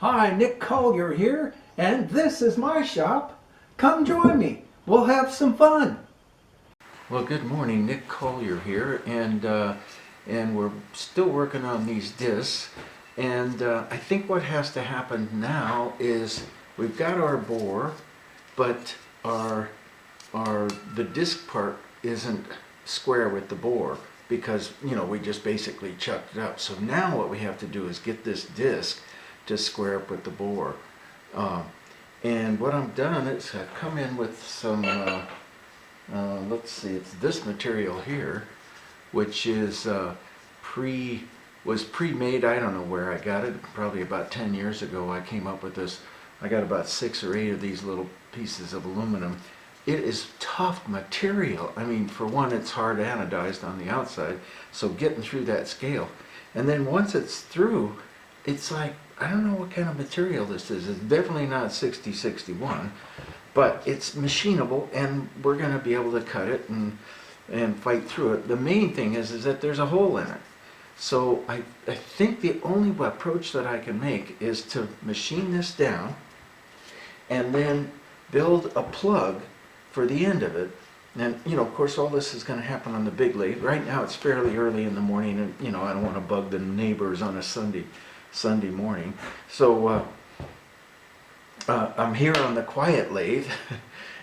Hi, Nick Collier here, and this is my shop. Come join me. We'll have some fun. Well, good morning. Nick Collier here, and we're still working on these discs. And I think what has to happen now is we've got our bore, but the disc part isn't square with the bore because we just basically chucked it up. So now what we have to do is get this disc to square up with the bore. And what I've done is I've come in with some. Let's see, it's this material here, which is was pre-made. I don't know where I got it. Probably about 10 years ago I came up with this. I got about 6 or 8 of these little pieces of aluminum. It is tough material. I mean, for one, it's hard anodized on the outside, so getting through that scale. And then once it's through, it's like, I don't know what kind of material this is. It's definitely not 6061. But it's machinable, and we're going to be able to cut it and fight through it. The main thing is that there's a hole in it. So I think the only approach that I can make is to machine this down and then build a plug for the end of it. And, of course, all this is going to happen on the big lathe. Right now it's fairly early in the morning, and, I don't want to bug the neighbors on a Sunday morning. So I'm here on the quiet lathe,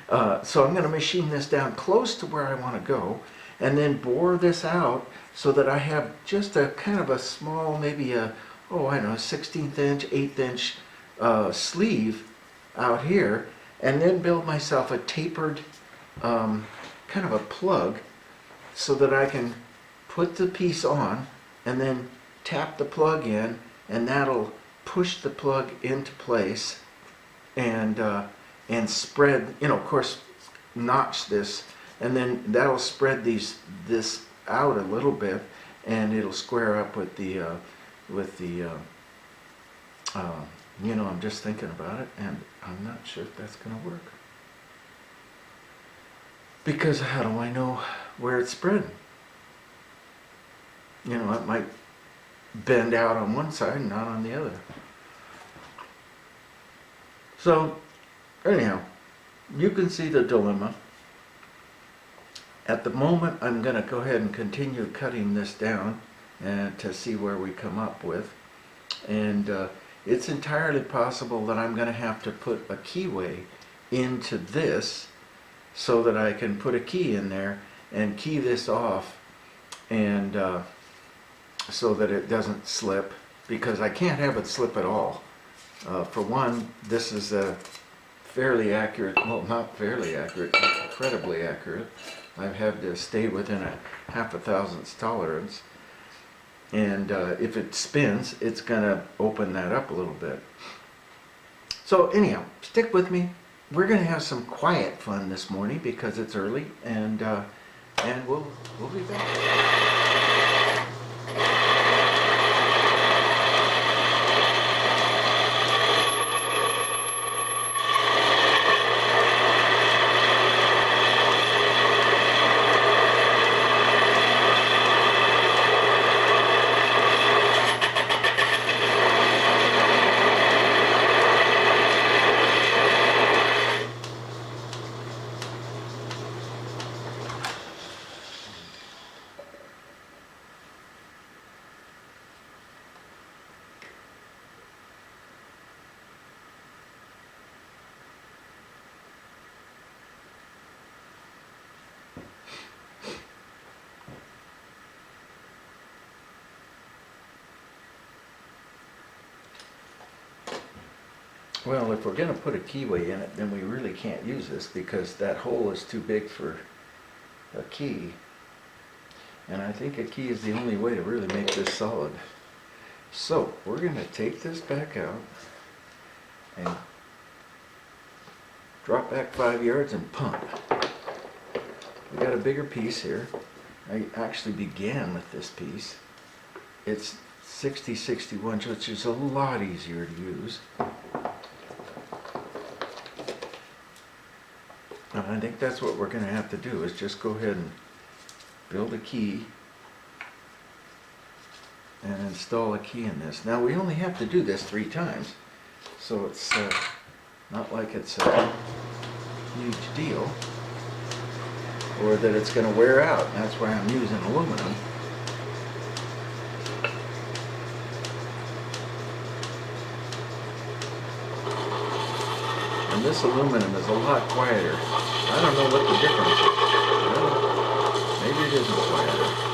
so I'm going to machine this down close to where I want to go and then bore this out so that I have just a kind of a small, maybe a 16th inch, 1/8 inch sleeve out here, and then build myself a tapered kind of a plug so that I can put the piece on and then tap the plug in, and that'll push the plug into place and spread, of course, notch this, and then that'll spread this out a little bit, and it'll square up with the I'm just thinking about it, and I'm not sure if that's going to work. Because how do I know where it's spreading? It might bend out on one side and not on the other. So, anyhow, you can see the dilemma. At the moment, I'm going to go ahead and continue cutting this down and to see where we come up with. And it's entirely possible that I'm going to have to put a keyway into this so that I can put a key in there and key this off, and so that it doesn't slip, because I can't have it slip at all. For one, this is a fairly accurate, well, not fairly accurate, incredibly accurate. I've had to stay within a 1/2 thousandths tolerance, and if it spins, it's going to open that up a little bit. So anyhow, stick with me. We're going to have some quiet fun this morning because it's early, and we'll be back. Well, if we're going to put a keyway in it, then we really can't use this because that hole is too big for a key. And I think a key is the only way to really make this solid. So we're going to take this back out and drop back 5 yards and pump. We got a bigger piece here. I actually began with this piece. It's 6061, which is a lot easier to use. And I think that's what we're going to have to do, is just go ahead and build a key and install a key in this. Now we only have to do this 3 times, So it's not like it's a huge deal, or that it's going to wear out. That's why I'm using aluminum. And this aluminum is a lot quieter. I don't know what the difference is. Well, maybe it isn't quieter.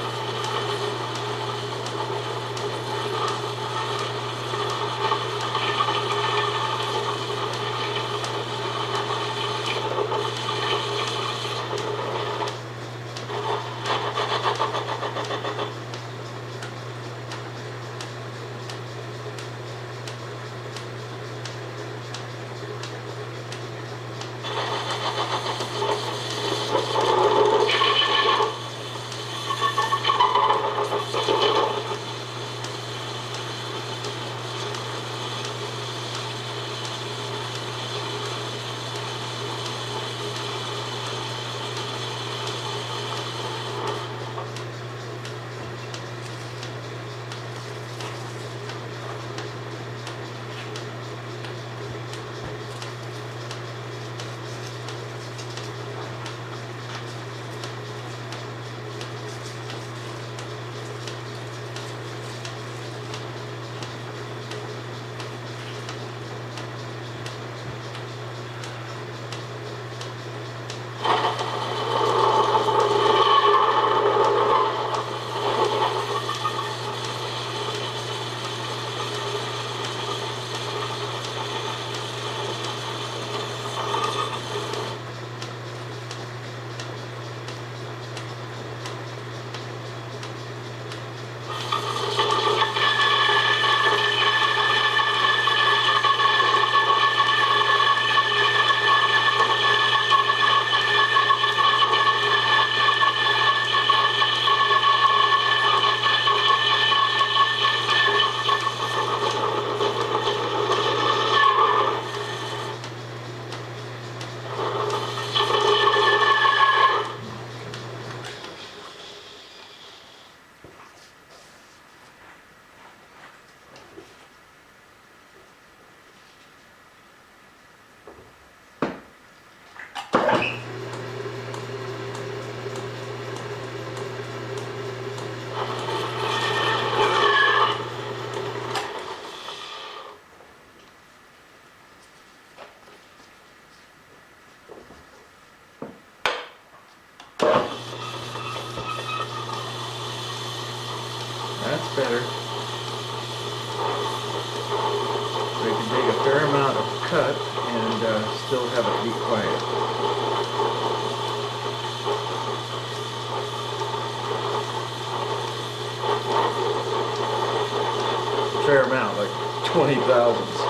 That's better. So you can take a fair amount of cut and still have it be quiet. Fair amount, like 20 thousandths.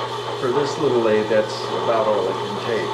For this little lathe, that's about all it can take.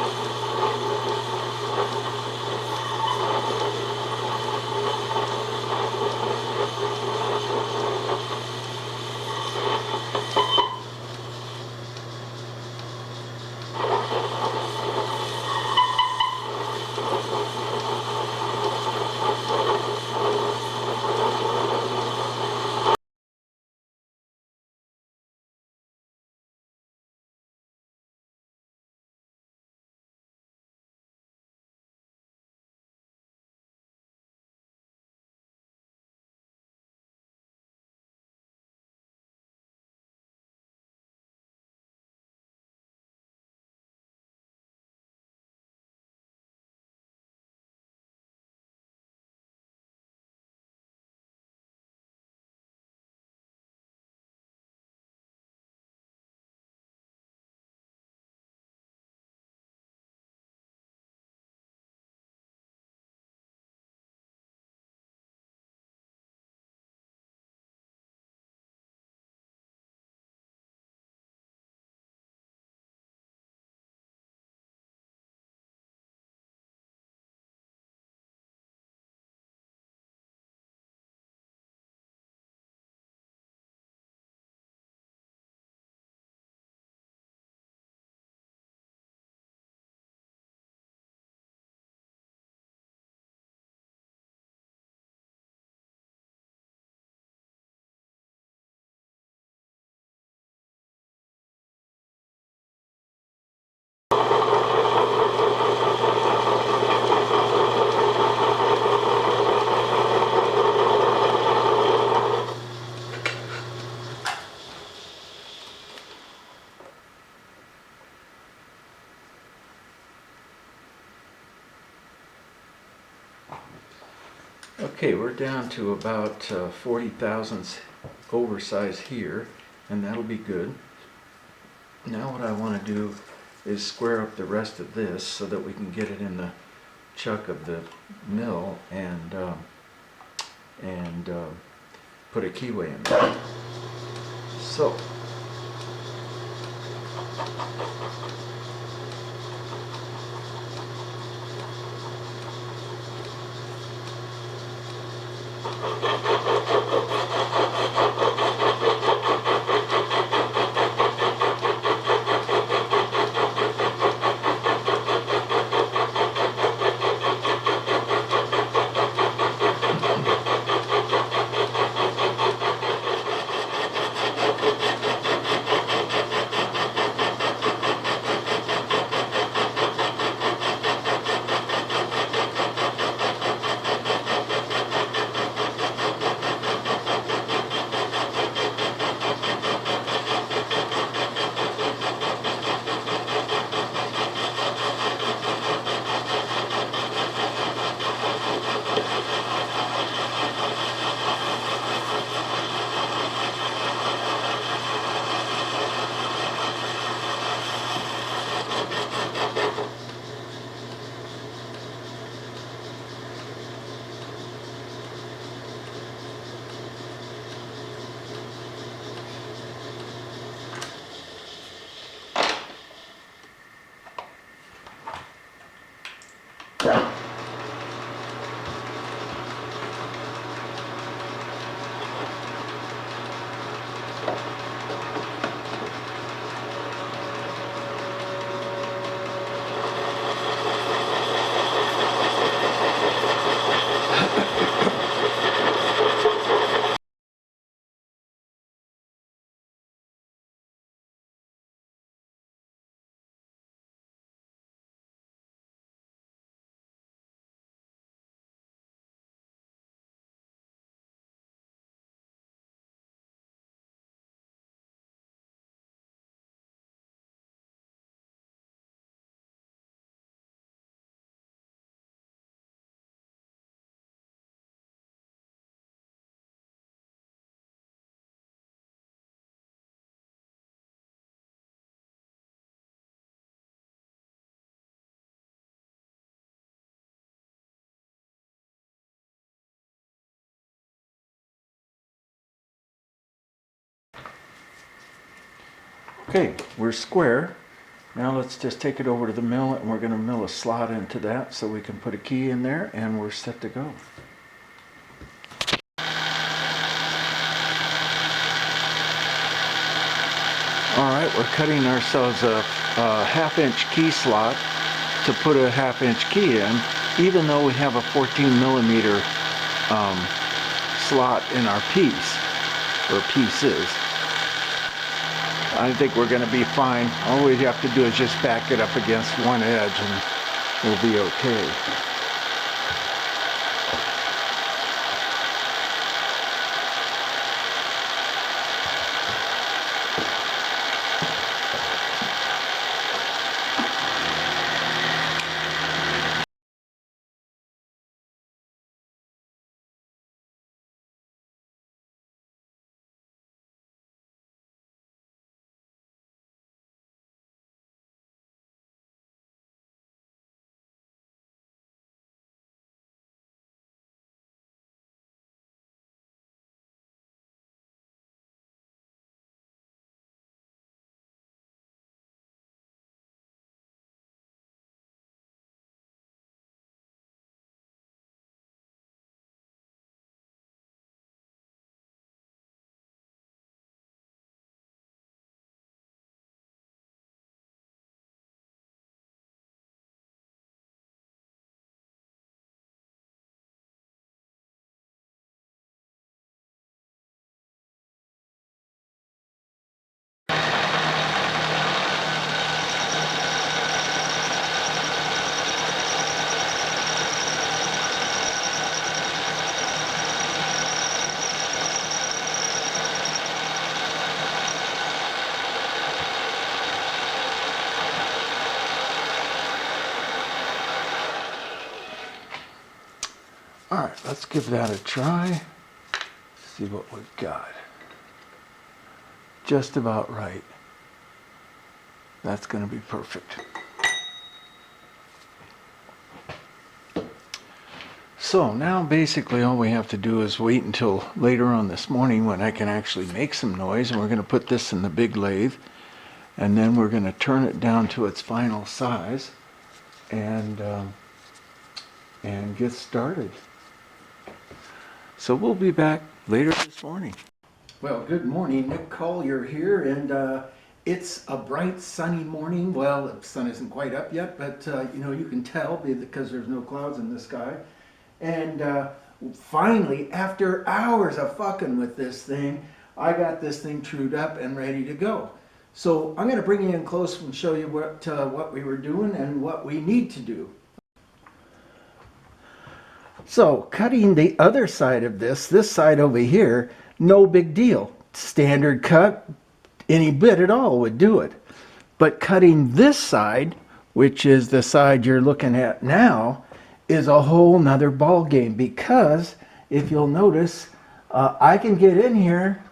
Okay, we're down to about 40 thousandths oversize here, and that'll be good. Now what I want to do is square up the rest of this so that we can get it in the chuck of the mill and put a keyway in there. So okay, we're square. Now let's just take it over to the mill, and we're going to mill a slot into that so we can put a key in there, and we're set to go. Alright, we're cutting ourselves a half-inch key slot to put a half-inch key in, even though we have a 14mm slot in our piece, or pieces. I think we're going to be fine. All we have to do is just back it up against one edge and we'll be okay. let's give that a try. See what we've got. Just about right. That's going to be perfect. So now basically all we have to do is wait until later on this morning when I can actually make some noise, and we're going to put this in the big lathe, and then we're going to turn it down to its final size and get started. So we'll be back later this morning. Well, good morning. Nick Collier here, and it's a bright sunny morning. Well, the sun isn't quite up yet, but you know, you can tell because there's no clouds in the sky. And finally, after hours of fucking with this thing, I got this thing trued up and ready to go. So I'm going to bring you in close and show you what we were doing and what we need to do. So cutting the other side of this side over here, no big deal. Standard cut, any bit at all would do it. But cutting this side, which is the side you're looking at now, is a whole nother ball game, because if you'll notice, I can get in here,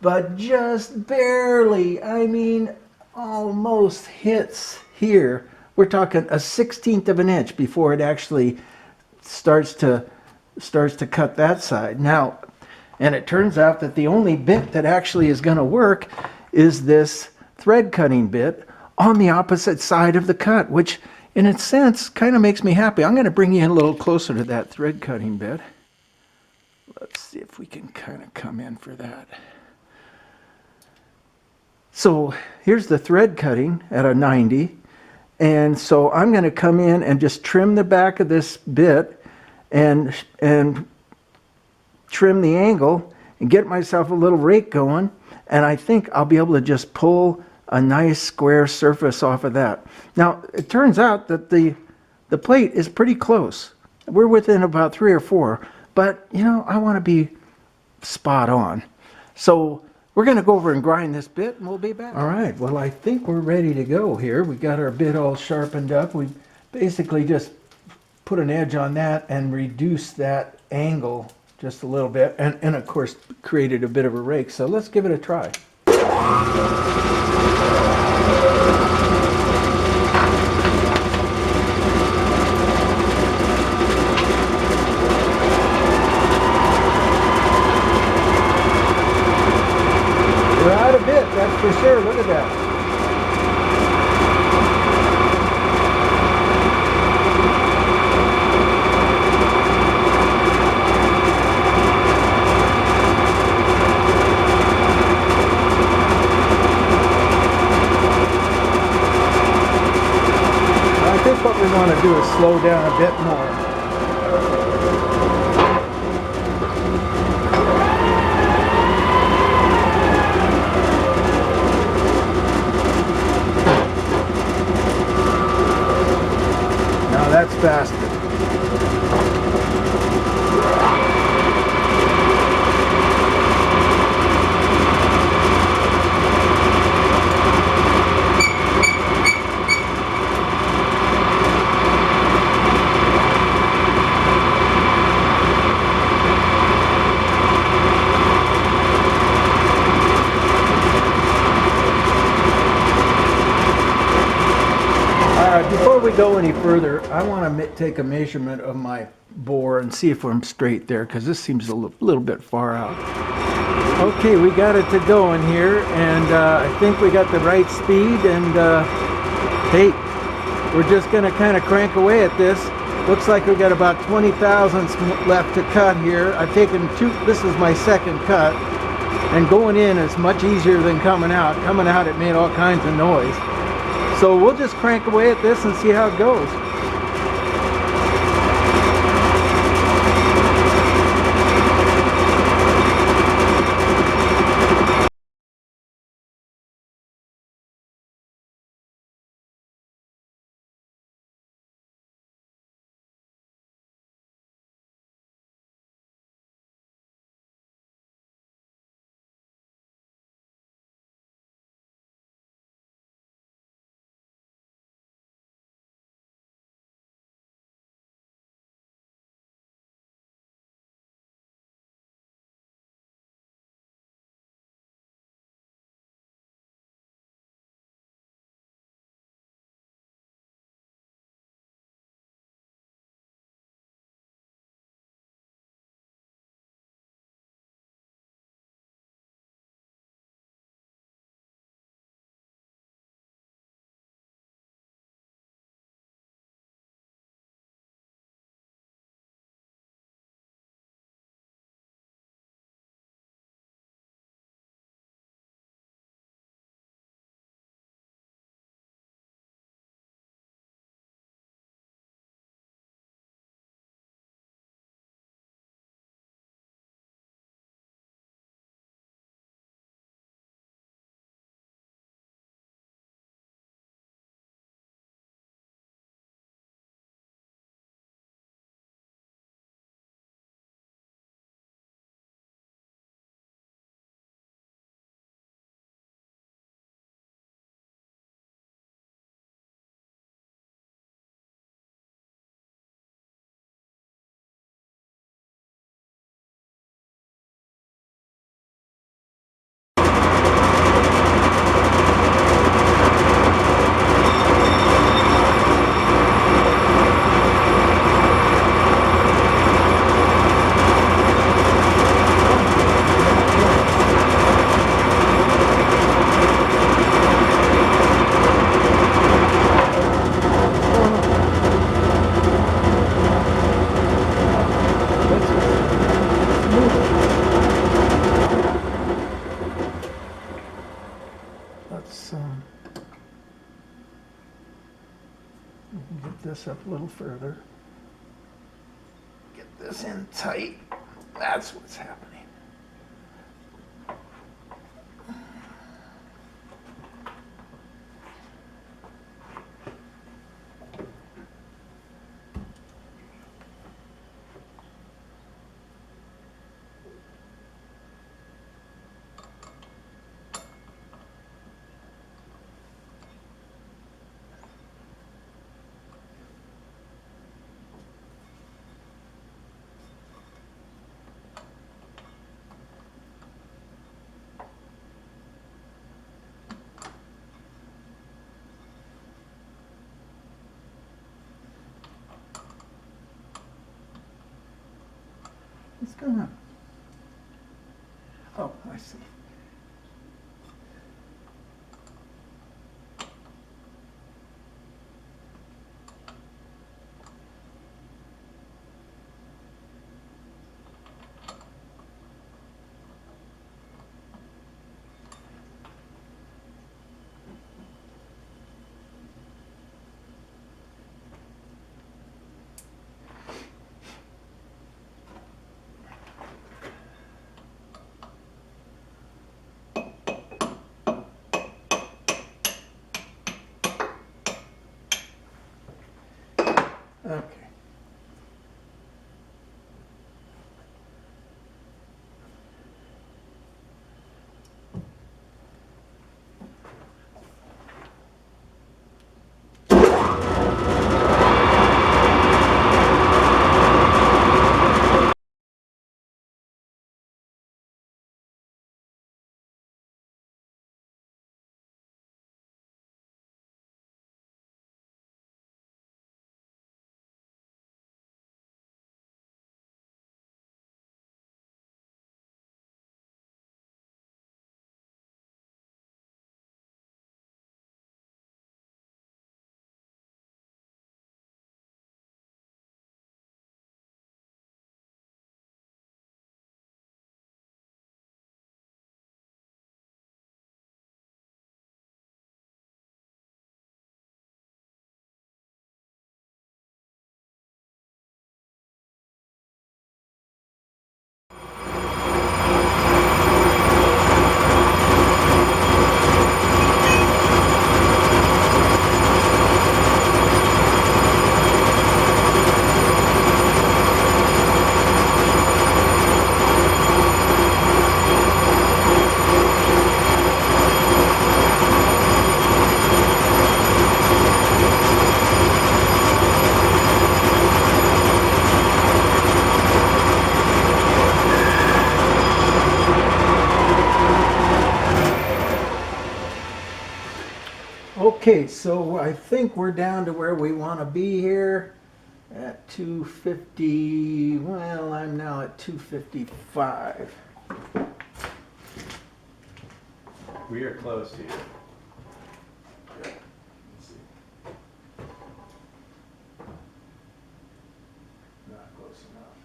but just barely, I mean, almost hits here. We're talking a 1/16 of an inch before it actually starts to cut that side. Now, and it turns out that the only bit that actually is going to work is this thread cutting bit on the opposite side of the cut, which in a sense kind of makes me happy. I'm going to bring you in a little closer to that thread cutting bit. Let's see if we can kind of come in for that. So here's the thread cutting at a 90. And so I'm going to come in and just trim the back of this bit and trim the angle and get myself a little rake going. And I think I'll be able to just pull a nice square surface off of that. Now, it turns out that the plate is pretty close. We're within about 3 or 4, but you know, I want to be spot on. So we're going to go over and grind this bit and we'll be back. All right, well, I think we're ready to go here. We got our bit all sharpened up. We basically just put an edge on that and reduce that angle just a little bit, and of course created a bit of a rake. So let's give it a try. We're out a bit, that's for sure. Look at that. I think what we want to do is slow down a bit more. Now that's faster. Before we go any further, I want to take a measurement of my bore and see if I'm straight there, because this seems a little bit far out. Okay, we got it to go in here, and I think we got the right speed, and hey, we're just going to kind of crank away at this. Looks like we got about 20 thousandths left to cut here. I've taken this is my second cut, and going in is much easier than coming out. Coming out, it made all kinds of noise. So we'll just crank away at this and see how it goes. this up a little further. Get this in tight. That's what's happening. It's gonna. Oh, I see. Okay. Okay, so I think we're down to where we want to be here at 250. Well, I'm now at 255. We are close here. Let's see. Not close enough.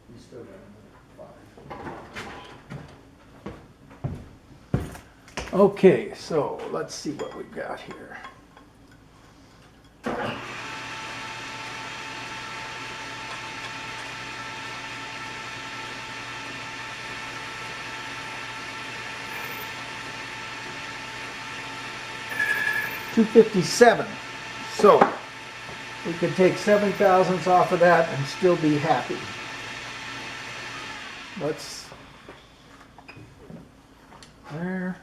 You still got another 5. Okay, so let's see what we've got here. $257. So we could take 7 thousandths off of that and still be happy. Let's there.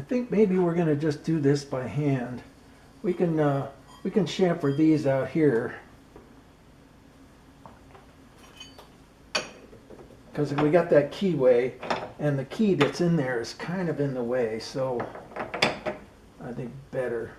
think maybe we're gonna just do this by hand. We can chamfer these out here. Because we got that keyway, and the key that's in there is kind of in the way, so I think better.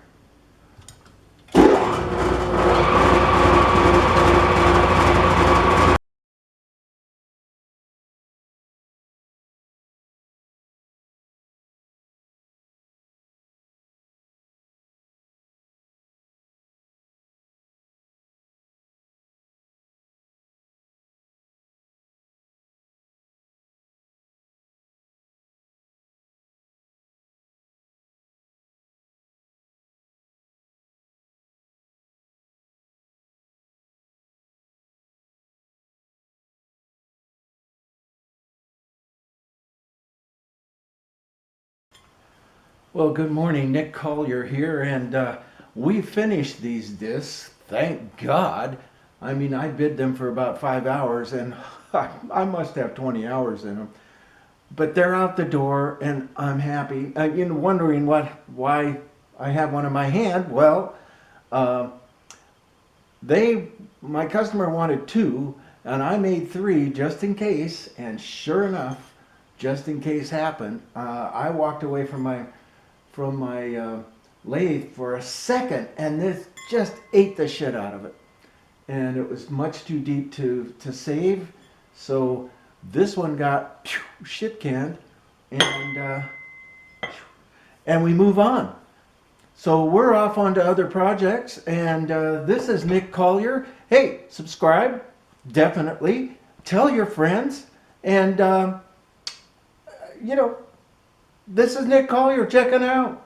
Well, good morning, Nick Collier here, and we finished these discs, thank God. I mean, I bid them for about 5 hours, and I must have 20 hours in them. But they're out the door, and I'm happy. Wondering why I have one in my hand. Well, my customer wanted 2, and I made 3 just in case. And sure enough, just in case happened, I walked away from my lathe for a second, and this just ate the shit out of it. And it was much too deep to save, so this one got shit canned, and we move on. So we're off onto other projects, and this is Nick Collier. Hey, subscribe, definitely. Tell your friends, and this is Nick Collier checking out.